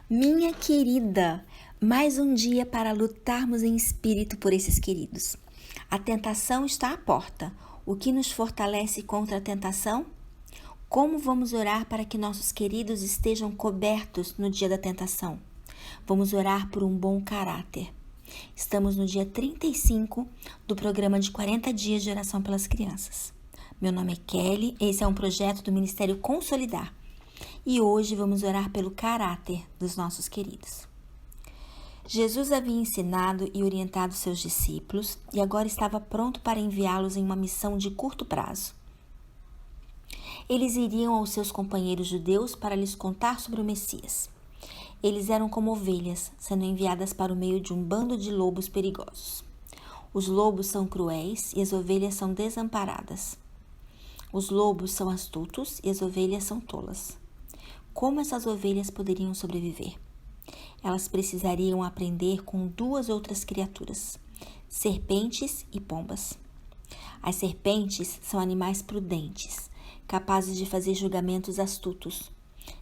Minha querida, mais um dia para lutarmos em espírito por esses queridos. A tentação está à porta. O que nos fortalece contra a tentação? Como vamos orar para que nossos queridos estejam cobertos no dia da tentação? Vamos orar por um bom caráter. Estamos no dia 35 do programa de 40 dias de oração pelas crianças. Meu nome é Kelly, esse é um projeto do Ministério Consolidar. E hoje vamos orar pelo caráter dos nossos queridos. Jesus havia ensinado e orientado seus discípulos e agora estava pronto para enviá-los em uma missão de curto prazo. Eles iriam aos seus companheiros judeus para lhes contar sobre o Messias. Eles eram como ovelhas, sendo enviadas para o meio de um bando de lobos perigosos. Os lobos são cruéis e as ovelhas são desamparadas. Os lobos são astutos e as ovelhas são tolas. Como essas ovelhas poderiam sobreviver? Elas precisariam aprender com duas outras criaturas, serpentes e pombas. As serpentes são animais prudentes, capazes de fazer julgamentos astutos.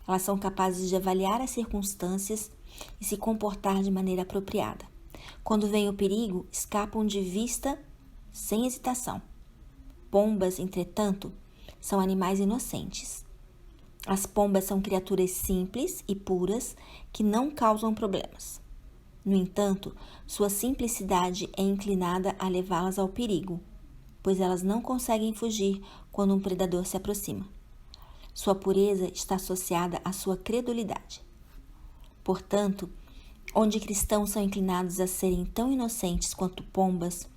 Elas são capazes de avaliar as circunstâncias e se comportar de maneira apropriada. Quando vem o perigo, escapam de vista sem hesitação. Pombas, entretanto, são animais inocentes. As pombas são criaturas simples e puras que não causam problemas. No entanto, sua simplicidade é inclinada a levá-las ao perigo, pois elas não conseguem fugir quando um predador se aproxima. Sua pureza está associada à sua credulidade. Portanto, onde cristãos são inclinados a serem tão inocentes quanto pombas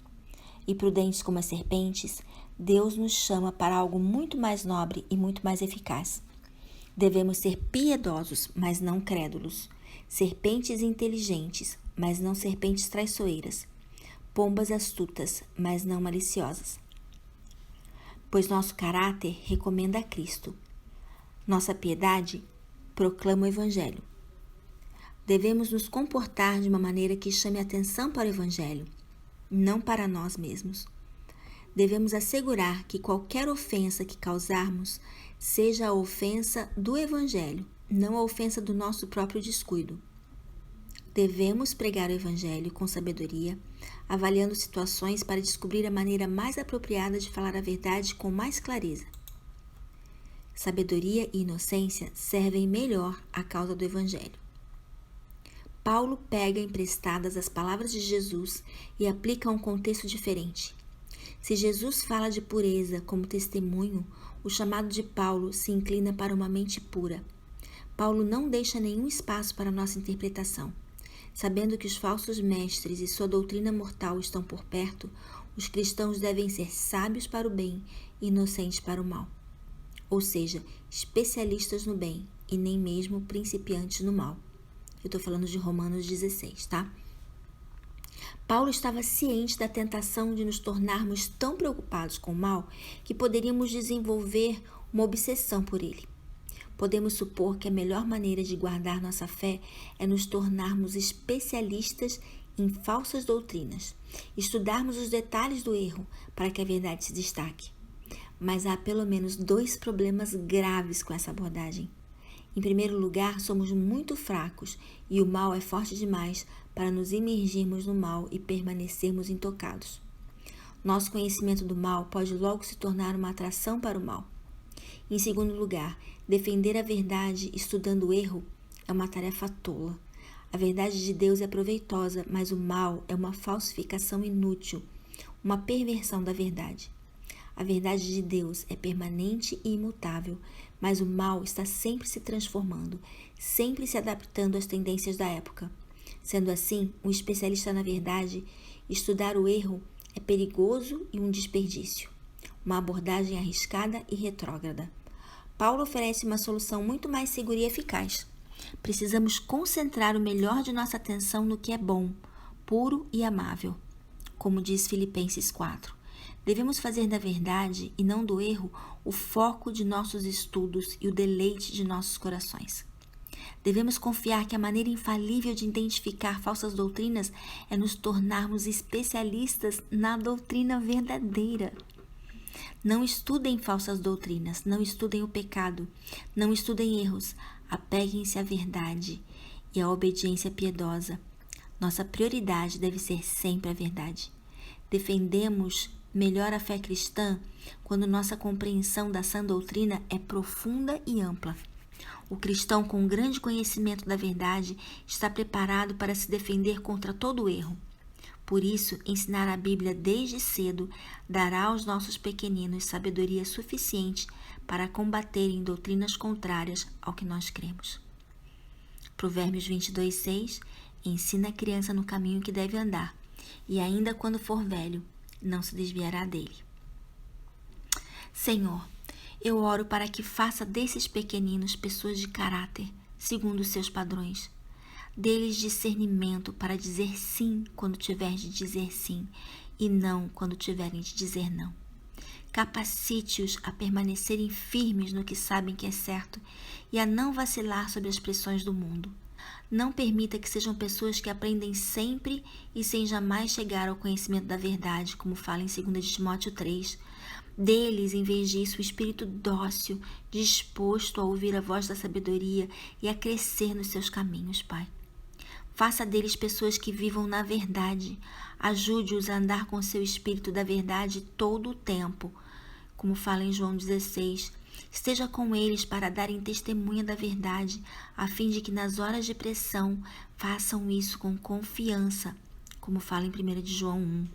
e prudentes como as serpentes, Deus nos chama para algo muito mais nobre e muito mais eficaz. Devemos ser piedosos, mas não crédulos, serpentes inteligentes, mas não serpentes traiçoeiras, pombas astutas, mas não maliciosas. Pois nosso caráter recomenda a Cristo. Nossa piedade proclama o Evangelho. Devemos nos comportar de uma maneira que chame atenção para o Evangelho, não para nós mesmos. Devemos assegurar que qualquer ofensa que causarmos seja a ofensa do Evangelho, não a ofensa do nosso próprio descuido. Devemos pregar o Evangelho com sabedoria, avaliando situações para descobrir a maneira mais apropriada de falar a verdade com mais clareza. Sabedoria e inocência servem melhor à causa do Evangelho. Paulo pega emprestadas as palavras de Jesus e aplica a um contexto diferente. Se Jesus fala de pureza como testemunho, o chamado de Paulo se inclina para uma mente pura. Paulo não deixa nenhum espaço para nossa interpretação. Sabendo que os falsos mestres e sua doutrina mortal estão por perto, os cristãos devem ser sábios para o bem e inocentes para o mal. Ou seja, especialistas no bem e nem mesmo principiantes no mal. Eu estou falando de Romanos 16, tá? Paulo estava ciente da tentação de nos tornarmos tão preocupados com o mal que poderíamos desenvolver uma obsessão por ele. Podemos supor que a melhor maneira de guardar nossa fé é nos tornarmos especialistas em falsas doutrinas, estudarmos os detalhes do erro para que a verdade se destaque. Mas há pelo menos dois problemas graves com essa abordagem. Em primeiro lugar, somos muito fracos e o mal é forte demais para nos imergirmos no mal e permanecermos intocados. Nosso conhecimento do mal pode logo se tornar uma atração para o mal. Em segundo lugar, defender a verdade estudando o erro é uma tarefa tola. A verdade de Deus é proveitosa, mas o mal é uma falsificação inútil, uma perversão da verdade. A verdade de Deus é permanente e imutável, mas o mal está sempre se transformando, sempre se adaptando às tendências da época. Sendo assim, um especialista na verdade, estudar o erro é perigoso e um desperdício, uma abordagem arriscada e retrógrada. Paulo oferece uma solução muito mais segura e eficaz. Precisamos concentrar o melhor de nossa atenção no que é bom, puro e amável, como diz Filipenses 4. Devemos fazer da verdade e não do erro o foco de nossos estudos e o deleite de nossos corações. Devemos confiar que a maneira infalível de identificar falsas doutrinas é nos tornarmos especialistas na doutrina verdadeira. Não estudem falsas doutrinas, não estudem o pecado, não estudem erros, apeguem-se à verdade e a obediência piedosa. Nossa prioridade deve ser sempre a verdade. Defendemos melhor a fé cristã quando nossa compreensão da sã doutrina é profunda e ampla. O cristão com grande conhecimento da verdade está preparado para se defender contra todo erro. Por isso, ensinar a Bíblia desde cedo dará aos nossos pequeninos sabedoria suficiente para combaterem doutrinas contrárias ao que nós cremos. Provérbios 22:6 ensina a criança no caminho que deve andar, e ainda quando for velho, não se desviará dele. Senhor, eu oro para que faça desses pequeninos pessoas de caráter, segundo os seus padrões. Dê-lhes discernimento para dizer sim quando tiver de dizer sim e não quando tiverem de dizer não. Capacite-os a permanecerem firmes no que sabem que é certo e a não vacilar sobre as pressões do mundo. Não permita que sejam pessoas que aprendem sempre e sem jamais chegar ao conhecimento da verdade, como fala em 2 Timóteo 3. Dê-lhes, em vez disso, o espírito dócil, disposto a ouvir a voz da sabedoria e a crescer nos seus caminhos, Pai. Faça deles pessoas que vivam na verdade. Ajude-os a andar com seu espírito da verdade todo o tempo, como fala em João 16. Esteja com eles para darem testemunha da verdade, a fim de que nas horas de pressão façam isso com confiança, como fala em 1 João 1.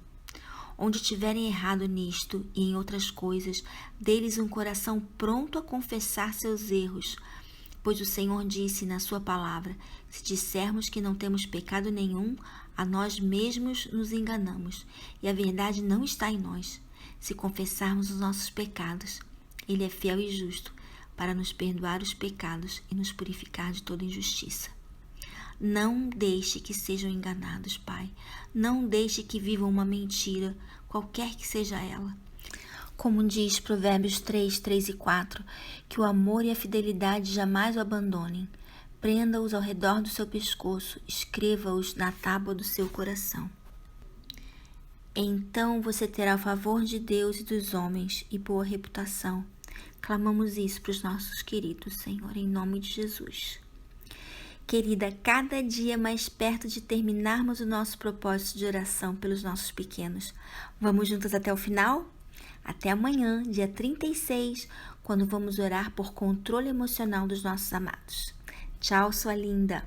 Onde tiverem errado nisto e em outras coisas, dê-lhes um coração pronto a confessar seus erros, pois o Senhor disse na sua palavra: se dissermos que não temos pecado nenhum, a nós mesmos nos enganamos, e a verdade não está em nós. Se confessarmos os nossos pecados, Ele é fiel e justo para nos perdoar os pecados e nos purificar de toda injustiça. Não deixe que sejam enganados, Pai. Não deixe que vivam uma mentira, qualquer que seja ela. Como diz Provérbios 3 e 4, que o amor e a fidelidade jamais o abandonem. Prenda-os ao redor do seu pescoço, escreva-os na tábua do seu coração. Então você terá o favor de Deus e dos homens e boa reputação. Clamamos isso para os nossos queridos, Senhor, em nome de Jesus. Querida, cada dia mais perto de terminarmos o nosso propósito de oração pelos nossos pequenos. Vamos juntas até o final? Até amanhã, dia 36, quando vamos orar por controle emocional dos nossos amados. Tchau, sua linda!